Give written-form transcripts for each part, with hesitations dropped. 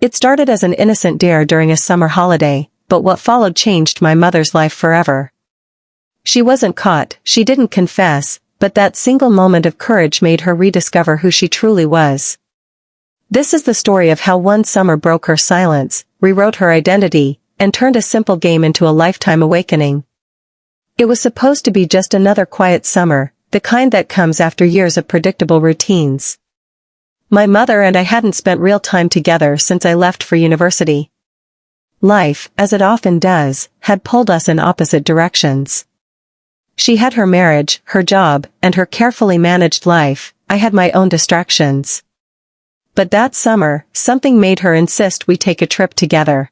It started as an innocent dare during a summer holiday, but what followed changed my mother's life forever. She wasn't caught, she didn't confess, but that single moment of courage made her rediscover who she truly was. This is the story of how one summer broke her silence, rewrote her identity, and turned a simple game into a lifetime awakening. It was supposed to be just another quiet summer, the kind that comes after years of predictable routines. My mother and I hadn't spent real time together since I left for university. Life, as it often does, had pulled us in opposite directions. She had her marriage, her job, and her carefully managed life. I had my own distractions. But that summer, something made her insist we take a trip together.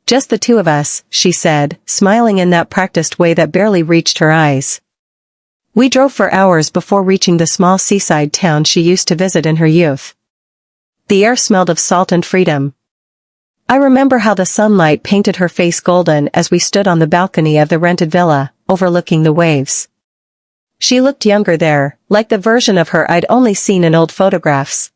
Just the two of us, she said, smiling in that practiced way that barely reached her eyes. We drove for hours before reaching the small seaside town she used to visit in her youth. The air smelled of salt and freedom. I remember how the sunlight painted her face golden as we stood on the balcony of the rented villa, overlooking the waves. She looked younger there, like the version of her I'd only seen in old photographs.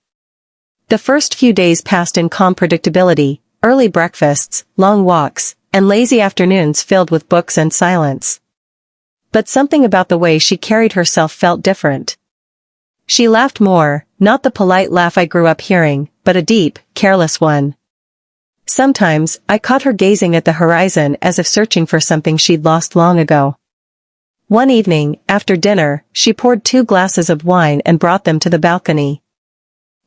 The first few days passed in calm predictability, early breakfasts, long walks, and lazy afternoons filled with books and silence. But something about the way she carried herself felt different. She laughed more, not the polite laugh I grew up hearing, but a deep, careless one. Sometimes, I caught her gazing at the horizon as if searching for something she'd lost long ago. One evening, after dinner, she poured 2 glasses of wine and brought them to the balcony.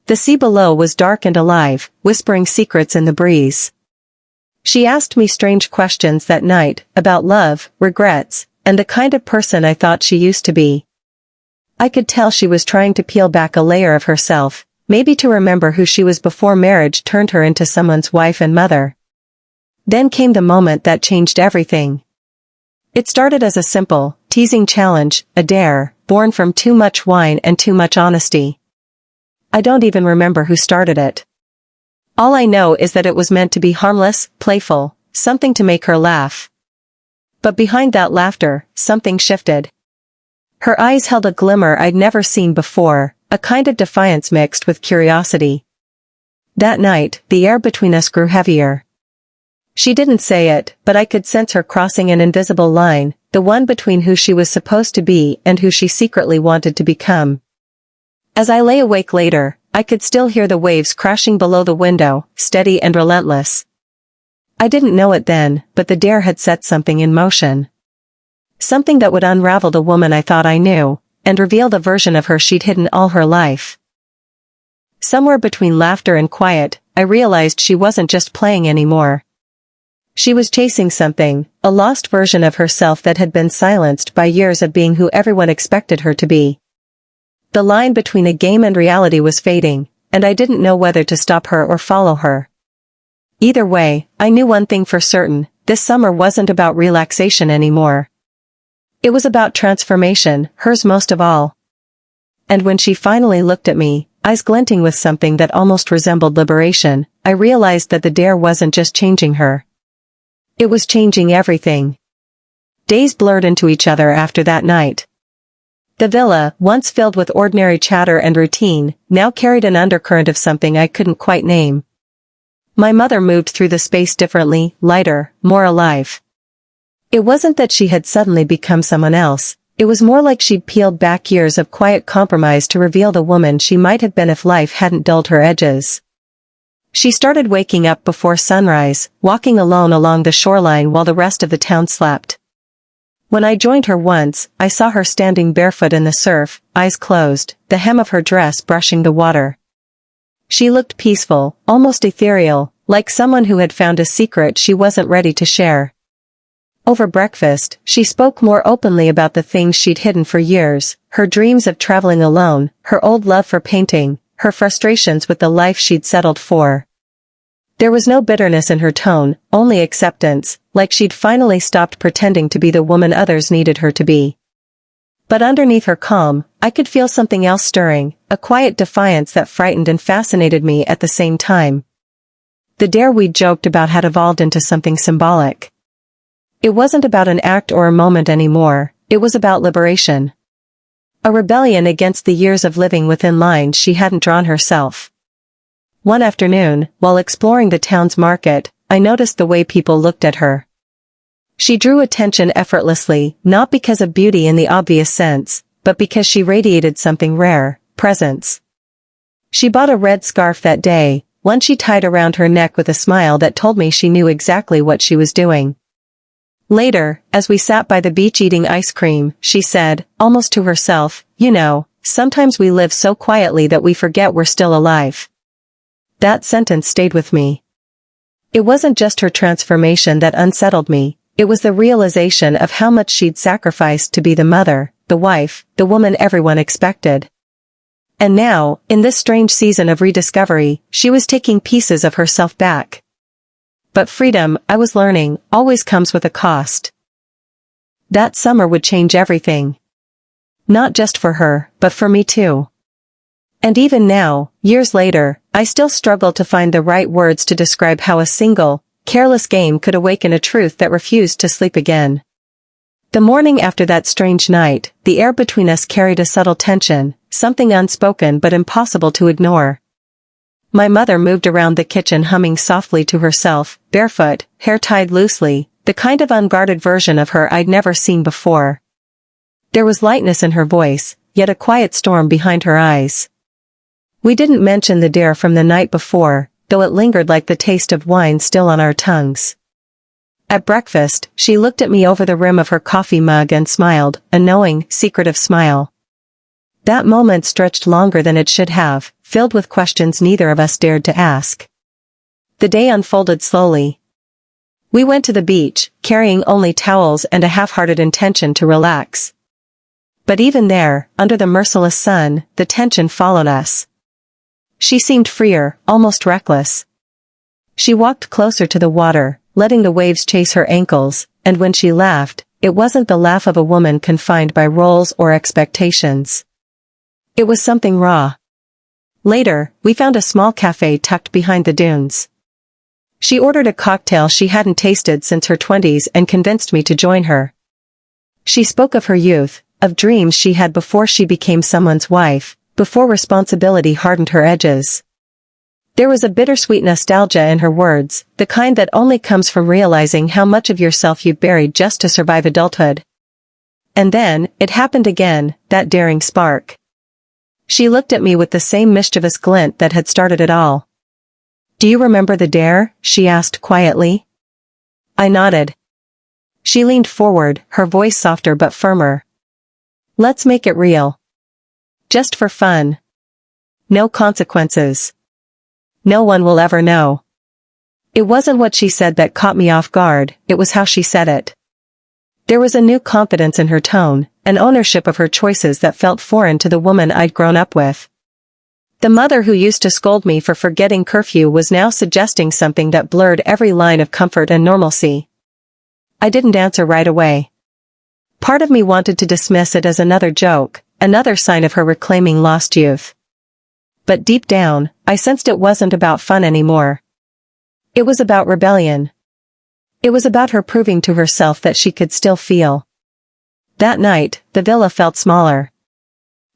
The sea below was dark and alive, whispering secrets in the breeze. She asked me strange questions that night, about love, regrets, and the kind of person I thought she used to be. I could tell she was trying to peel back a layer of herself, maybe to remember who she was before marriage turned her into someone's wife and mother. Then came the moment that changed everything. It started as a simple, teasing challenge, a dare, born from too much wine and too much honesty. I don't even remember who started it. All I know is that it was meant to be harmless, playful, something to make her laugh. But behind that laughter, something shifted. Her eyes held a glimmer I'd never seen before, a kind of defiance mixed with curiosity. That night, the air between us grew heavier. She didn't say it, but I could sense her crossing an invisible line, the one between who she was supposed to be and who she secretly wanted to become. As I lay awake later, I could still hear the waves crashing below the window, steady and relentless. I didn't know it then, but the dare had set something in motion. Something that would unravel the woman I thought I knew, and reveal the version of her she'd hidden all her life. Somewhere between laughter and quiet, I realized she wasn't just playing anymore. She was chasing something, a lost version of herself that had been silenced by years of being who everyone expected her to be. The line between a game and reality was fading, and I didn't know whether to stop her or follow her. Either way, I knew one thing for certain, this summer wasn't about relaxation anymore. It was about transformation, hers most of all. And when she finally looked at me, eyes glinting with something that almost resembled liberation, I realized that the dare wasn't just changing her. It was changing everything. Days blurred into each other after that night. The villa, once filled with ordinary chatter and routine, now carried an undercurrent of something I couldn't quite name. My mother moved through the space differently, lighter, more alive. It wasn't that she had suddenly become someone else, it was more like she'd peeled back years of quiet compromise to reveal the woman she might have been if life hadn't dulled her edges. She started waking up before sunrise, walking alone along the shoreline while the rest of the town slept. When I joined her once, I saw her standing barefoot in the surf, eyes closed, the hem of her dress brushing the water. She looked peaceful, almost ethereal, like someone who had found a secret she wasn't ready to share. Over breakfast, she spoke more openly about the things she'd hidden for years, her dreams of traveling alone, her old love for painting, her frustrations with the life she'd settled for. There was no bitterness in her tone, only acceptance, like she'd finally stopped pretending to be the woman others needed her to be. But underneath her calm, I could feel something else stirring, a quiet defiance that frightened and fascinated me at the same time. The dare we'd joked about had evolved into something symbolic. It wasn't about an act or a moment anymore, it was about liberation. A rebellion against the years of living within lines she hadn't drawn herself. one afternoon, while exploring the town's market, I noticed the way people looked at her. She drew attention effortlessly, not because of beauty in the obvious sense, but because she radiated something rare, presence. She bought a red scarf that day, one she tied around her neck with a smile that told me she knew exactly what she was doing. Later, as we sat by the beach eating ice cream, she said, almost to herself, "You know, sometimes we live so quietly that we forget we're still alive." That sentence stayed with me. It wasn't just her transformation that unsettled me, it was the realization of how much she'd sacrificed to be the mother, the wife, the woman everyone expected. And now, in this strange season of rediscovery, she was taking pieces of herself back. But freedom, I was learning, always comes with a cost. That summer would change everything. Not just for her, but for me too. And even now, years later, I still struggle to find the right words to describe how a single, careless game could awaken a truth that refused to sleep again. The morning after that strange night, the air between us carried a subtle tension, something unspoken but impossible to ignore. My mother moved around the kitchen humming softly to herself, barefoot, hair tied loosely, the kind of unguarded version of her I'd never seen before. There was lightness in her voice, yet a quiet storm behind her eyes. We didn't mention the dare from the night before, though it lingered like the taste of wine still on our tongues. At breakfast, she looked at me over the rim of her coffee mug and smiled, a knowing, secretive smile. That moment stretched longer than it should have, filled with questions neither of us dared to ask. The day unfolded slowly. We went to the beach, carrying only towels and a half-hearted intention to relax. But even there, under the merciless sun, the tension followed us. She seemed freer, almost reckless. She walked closer to the water, letting the waves chase her ankles, and when she laughed, it wasn't the laugh of a woman confined by roles or expectations. It was something raw. Later, we found a small cafe tucked behind the dunes. She ordered a cocktail she hadn't tasted since her 20s and convinced me to join her. She spoke of her youth, of dreams she had before she became someone's wife, before responsibility hardened her edges. There was a bittersweet nostalgia in her words, the kind that only comes from realizing how much of yourself you've buried just to survive adulthood. And then, it happened again, that daring spark. She looked at me with the same mischievous glint that had started it all. "Do you remember the dare?" she asked quietly. I nodded. She leaned forward, her voice softer but firmer. "Let's make it real. Just for fun. No consequences. No one will ever know." It wasn't what she said that caught me off guard, it was how she said it. There was a new confidence in her tone, an ownership of her choices that felt foreign to the woman I'd grown up with. The mother who used to scold me for forgetting curfew was now suggesting something that blurred every line of comfort and normalcy. I didn't answer right away. Part of me wanted to dismiss it as another joke, another sign of her reclaiming lost youth. But deep down, I sensed it wasn't about fun anymore. It was about rebellion. It was about her proving to herself that she could still feel. That night, the villa felt smaller.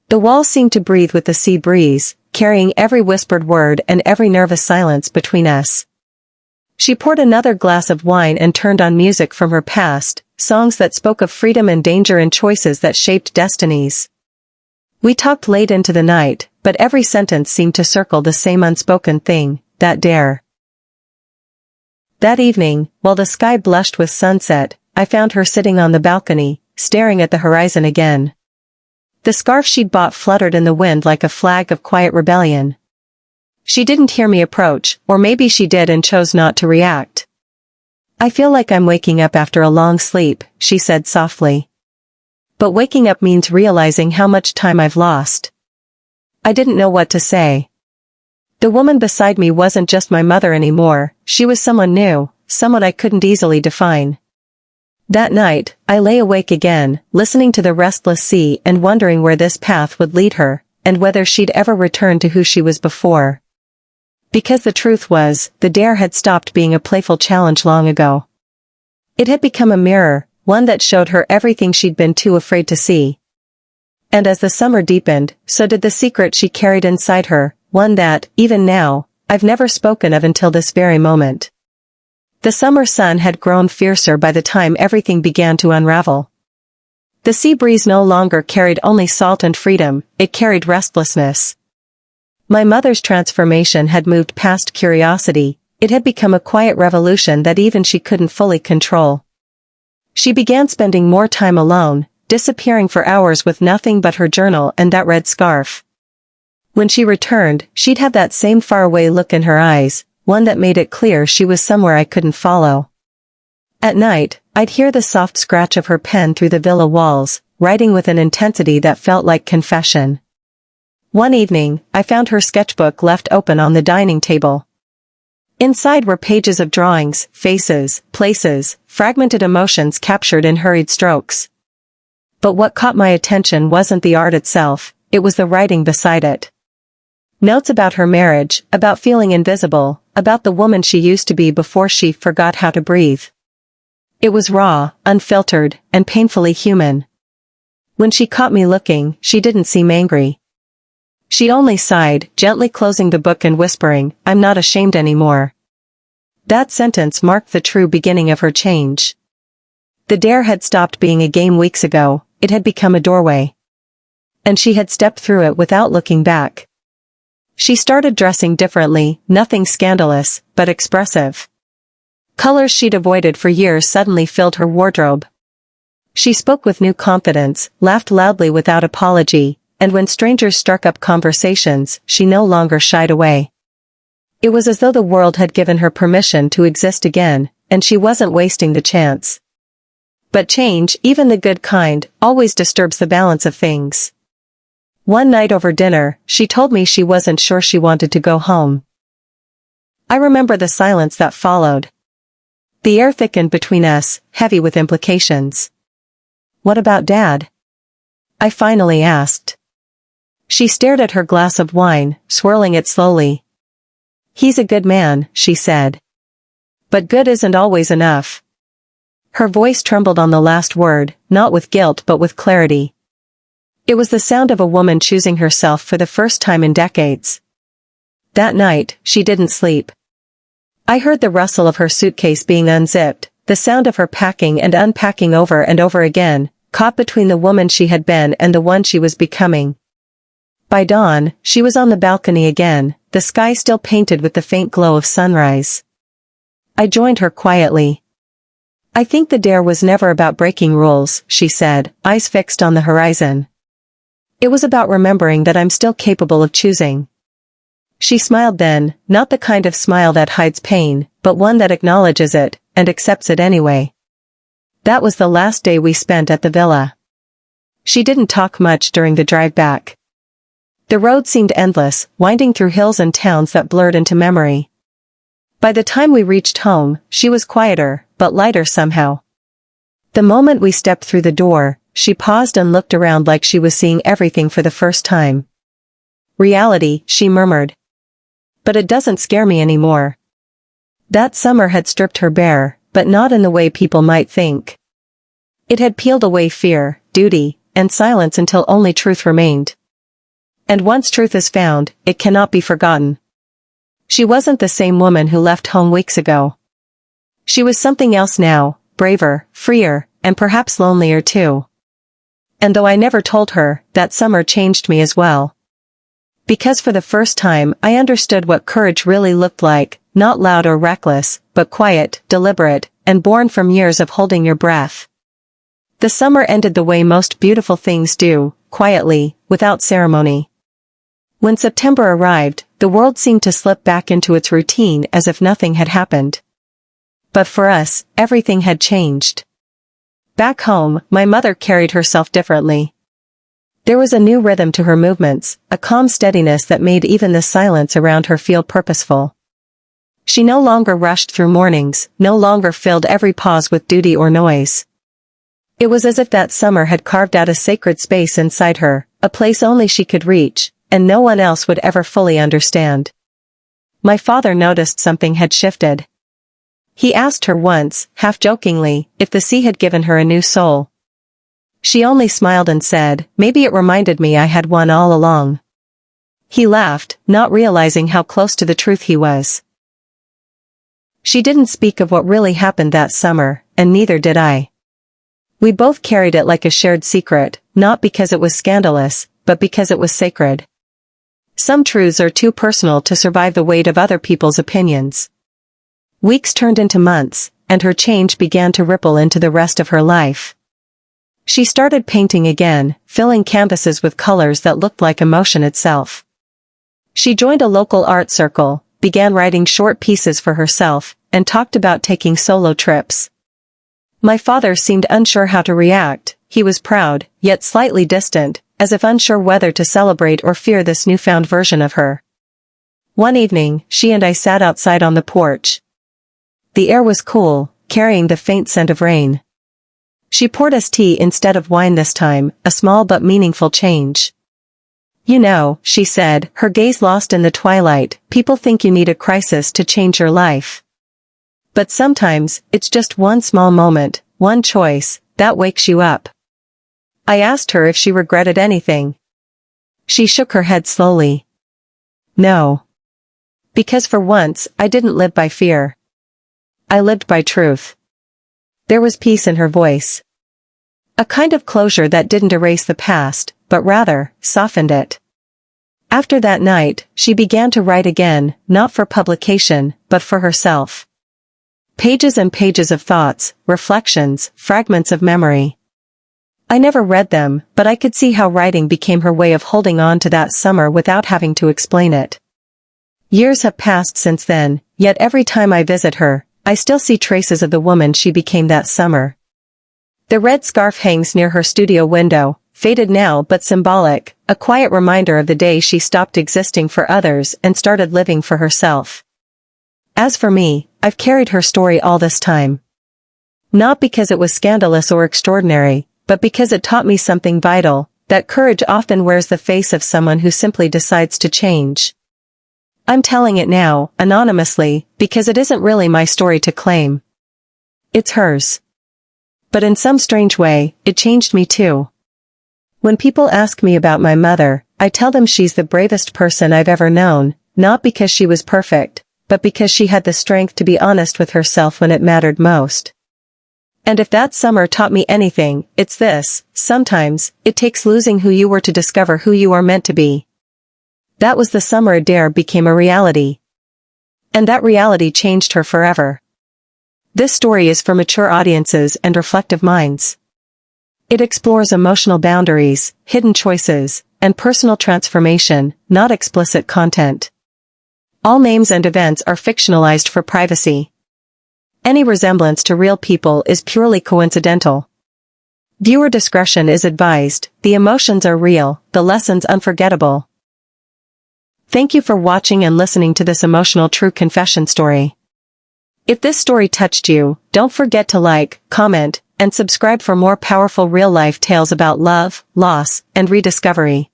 The walls seemed to breathe with the sea breeze, carrying every whispered word and every nervous silence between us. She poured another glass of wine and turned on music from her past, songs that spoke of freedom and danger and choices that shaped destinies. We talked late into the night, but every sentence seemed to circle the same unspoken thing, that dare. That evening, while the sky blushed with sunset, I found her sitting on the balcony, staring at the horizon again. The scarf she'd bought fluttered in the wind like a flag of quiet rebellion. She didn't hear me approach, or maybe she did and chose not to react. "I feel like I'm waking up after a long sleep," she said softly. "But waking up means realizing how much time I've lost." I didn't know what to say. The woman beside me wasn't just my mother anymore, she was someone new, someone I couldn't easily define. That night, I lay awake again, listening to the restless sea and wondering where this path would lead her, and whether she'd ever return to who she was before. Because the truth was, the dare had stopped being a playful challenge long ago. It had become a mirror, one that showed her everything she'd been too afraid to see. And as the summer deepened, so did the secret she carried inside her, one that, even now, I've never spoken of until this very moment. The summer sun had grown fiercer by the time everything began to unravel. The sea breeze no longer carried only salt and freedom, it carried restlessness. My mother's transformation had moved past curiosity, it had become a quiet revolution that even she couldn't fully control. She began spending more time alone, disappearing for hours with nothing but her journal and that red scarf. When she returned, she'd have that same faraway look in her eyes, one that made it clear she was somewhere I couldn't follow. At night, I'd hear the soft scratch of her pen through the villa walls, writing with an intensity that felt like confession. One evening, I found her sketchbook left open on the dining table. Inside were pages of drawings, faces, places, fragmented emotions captured in hurried strokes. But what caught my attention wasn't the art itself, it was the writing beside it. Notes about her marriage, about feeling invisible, about the woman she used to be before she forgot how to breathe. It was raw, unfiltered, and painfully human. When she caught me looking, she didn't seem angry. She only sighed, gently closing the book and whispering, "I'm not ashamed anymore." That sentence marked the true beginning of her change. The dare had stopped being a game weeks ago, it had become a doorway. And she had stepped through it without looking back. She started dressing differently, nothing scandalous, but expressive. Colors she'd avoided for years suddenly filled her wardrobe. She spoke with new confidence, laughed loudly without apology, and when strangers struck up conversations, she no longer shied away. It was as though the world had given her permission to exist again, and she wasn't wasting the chance. But change, even the good kind, always disturbs the balance of things. One night over dinner, she told me she wasn't sure she wanted to go home. I remember the silence that followed. The air thickened between us, heavy with implications. "What about Dad?" I finally asked. She stared at her glass of wine, swirling it slowly. "He's a good man," she said. "But good isn't always enough." Her voice trembled on the last word, not with guilt but with clarity. It was the sound of a woman choosing herself for the first time in decades. That night, she didn't sleep. I heard the rustle of her suitcase being unzipped, the sound of her packing and unpacking over and over again, caught between the woman she had been and the one she was becoming. By dawn, she was on the balcony again, the sky still painted with the faint glow of sunrise. I joined her quietly. "I think the dare was never about breaking rules," she said, eyes fixed on the horizon. "It was about remembering that I'm still capable of choosing." She smiled then, not the kind of smile that hides pain, but one that acknowledges it, and accepts it anyway. That was the last day we spent at the villa. She didn't talk much during the drive back. The road seemed endless, winding through hills and towns that blurred into memory. By the time we reached home, she was quieter, but lighter somehow. The moment we stepped through the door, she paused and looked around like she was seeing everything for the first time. "Reality," she murmured. "But it doesn't scare me anymore." That summer had stripped her bare, but not in the way people might think. It had peeled away fear, duty, and silence until only truth remained. And once truth is found, it cannot be forgotten. She wasn't the same woman who left home weeks ago. She was something else now, braver, freer, and perhaps lonelier too. And though I never told her, that summer changed me as well. Because for the first time I understood what courage really looked like, not loud or reckless, but quiet, deliberate, and born from years of holding your breath. The summer ended the way most beautiful things do, quietly, without ceremony. When September arrived, the world seemed to slip back into its routine as if nothing had happened. But for us, everything had changed. Back home, my mother carried herself differently. There was a new rhythm to her movements, a calm steadiness that made even the silence around her feel purposeful. She no longer rushed through mornings, no longer filled every pause with duty or noise. It was as if that summer had carved out a sacred space inside her, a place only she could reach, and no one else would ever fully understand. My father noticed something had shifted. He asked her once, half-jokingly, if the sea had given her a new soul. She only smiled and said, "Maybe it reminded me I had one all along." He laughed, not realizing how close to the truth he was. She didn't speak of what really happened that summer, and neither did I. We both carried it like a shared secret, not because it was scandalous, but because it was sacred. Some truths are too personal to survive the weight of other people's opinions. Weeks turned into months, and her change began to ripple into the rest of her life. She started painting again, filling canvases with colors that looked like emotion itself. She joined a local art circle, began writing short pieces for herself, and talked about taking solo trips. My father seemed unsure how to react. He was proud, yet slightly distant, as if unsure whether to celebrate or fear this newfound version of her. One evening, she and I sat outside on the porch. The air was cool, carrying the faint scent of rain. She poured us tea instead of wine this time, a small but meaningful change. You know, she said, her gaze lost in the twilight, people think you need a crisis to change your life. But sometimes, it's just one small moment, one choice, that wakes you up. I asked her if she regretted anything. She shook her head slowly. No. Because for once, I didn't live by fear. I lived by truth. There was peace in her voice. A kind of closure that didn't erase the past, but rather, softened it. After that night, she began to write again, not for publication, but for herself. Pages and pages of thoughts, reflections, fragments of memory. I never read them, but I could see how writing became her way of holding on to that summer without having to explain it. Years have passed since then, yet every time I visit her, I still see traces of the woman she became that summer. The red scarf hangs near her studio window, faded now but symbolic, a quiet reminder of the day she stopped existing for others and started living for herself. As for me, I've carried her story all this time. Not because it was scandalous or extraordinary, but because it taught me something vital, that courage often wears the face of someone who simply decides to change. I'm telling it now, anonymously, because it isn't really my story to claim. It's hers. But in some strange way, it changed me too. When people ask me about my mother, I tell them she's the bravest person I've ever known, not because she was perfect, but because she had the strength to be honest with herself when it mattered most. And if that summer taught me anything, it's this: sometimes, it takes losing who you were to discover who you are meant to be. That was the summer Adair became a reality. And that reality changed her forever. This story is for mature audiences and reflective minds. It explores emotional boundaries, hidden choices, and personal transformation, not explicit content. All names and events are fictionalized for privacy. Any resemblance to real people is purely coincidental. Viewer discretion is advised, the emotions are real, the lessons unforgettable. Thank you for watching and listening to this emotional true confession story. If this story touched you, don't forget to like, comment, and subscribe for more powerful real-life tales about love, loss, and rediscovery.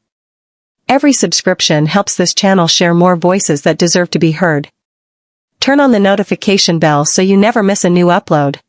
Every subscription helps this channel share more voices that deserve to be heard. Turn on the notification bell so you never miss a new upload.